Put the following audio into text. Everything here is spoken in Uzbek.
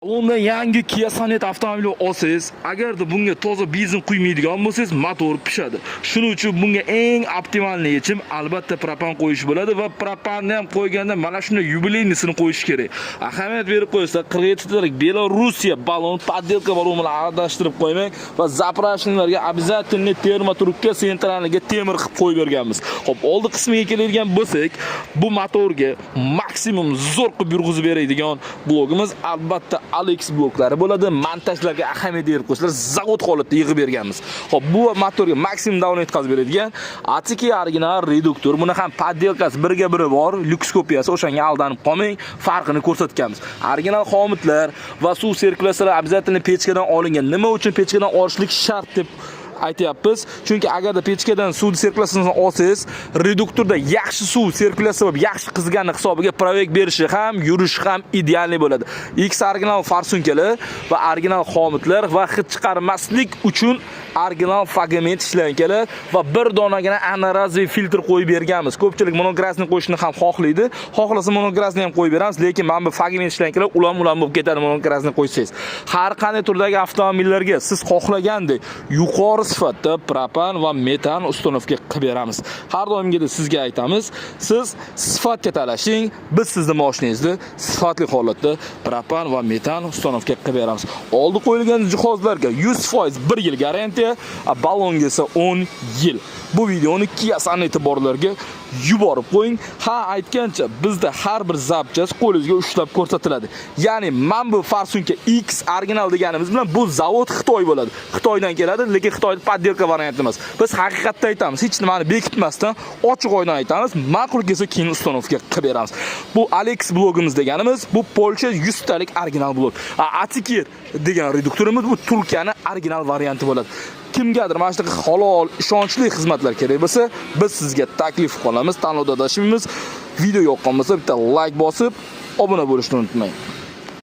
Unda yangi Kia Sonet avtomobili olsangiz, agarda bunga toza benzin quymaydigan bo'lsangiz, motor pishadi. Shuning uchun bunga eng optimal yechim albatta propan qo'yish bo'ladi va propanni ham qo'yganda mana shunday yubileynisini qo'yish kerak. Ahamiyat berib qo'ysa, 47 litr Belorussiya balon poddelka balon bilan aralashtirib qo'ymang va zaprashniklarga обязательно termotrubka sentraliga temir qilib qo'yib berganmiz. Xo'p, oldi qismiga keladigan bo'lsak, bu motorga maksimum zo'r qilib yurg'izib beradigan blogimiz albatta Alex bloklari bo'ladi. Montajlarga ahamiyat berib qo'ysalar, zavod holatda yig'ib berganmiz. Xo'p, bu motorga maksimum davom etkazib beradigan ATK original reduktor. Buni ham poddelkasi birga biri bor, lyuks kopiyasi, o'shanga aldanib qolmang, farqini ko'rsatganmiz. Original xomutlar va suv sirkulyatsiyalari обязательно pechkadan olingan. Nima uchun pechkadan olishlik shart deb aytyapmiz? Chunki agarda pechkadan suv sirkulyatsiyasini olsangiz, reduktorda yaxshi suv sirkulyatsiya bo'lib, yaxshi qizganlik hisobiga proyekt berishi ham, yurishi ham ideal bo'ladi. X original farsunkalar va original xomutlar va hid chiqarmaslik uchun original fragment ishlanganlar va bir donagina anarazli filtr qo'yib berganmiz. Ko'pchilik monograsni qo'yishni ham xohlaydi. Xohlasa monograsni ham qo'yib beramiz, lekin men bu fragment ishlanganlar ulam bo'lib ketadi monograsni qo'ysangiz. Har qanday turdagi avtomobillarga siz xohlagandek yuqori sifatda propan va metan ustunovka qilib beramiz. Har doimgidek sizga aytamiz, siz sifatga talashing, biz sizni mashinangizni sifatli holatda propan va metan ustunovka qilib beramiz. Oldi qo'yilgan jihozlarga 100% 1 yil garantiya, balonga esa 10 yil. Bu videoni Kia Sonet borlarga yuborib qo'ying. Ha, aytgancha bizda har bir zapchast qo'lingizga ushlab ko'rsatiladi. Ya'ni men bu Farsunka X original deganimiz bilan bu zavod Xitoy bo'ladi. Xitoydan keladi, lekin Xitoyda poddelka varianti emas. Biz haqiqatda aytamiz, hech nimani bekitmasdan, ochiq oydin aytamiz, ma'qul kelsa keyin ustunovka qilib beramiz. Bu Alex blogimiz deganimiz, bu Polsha 100 talik original blog. Atikir degan reduktorimiz bu Turkiyani original varianti bo'ladi. Kimgadir mana shunaqa halol, ishonchli xizmatlar kerak bo'lsa, biz sizga taklif qilamiz, tanlovda adashmaymiz. Video yoqqan bo'lsa bitta like bosib, obuna bo'lishni unutmang.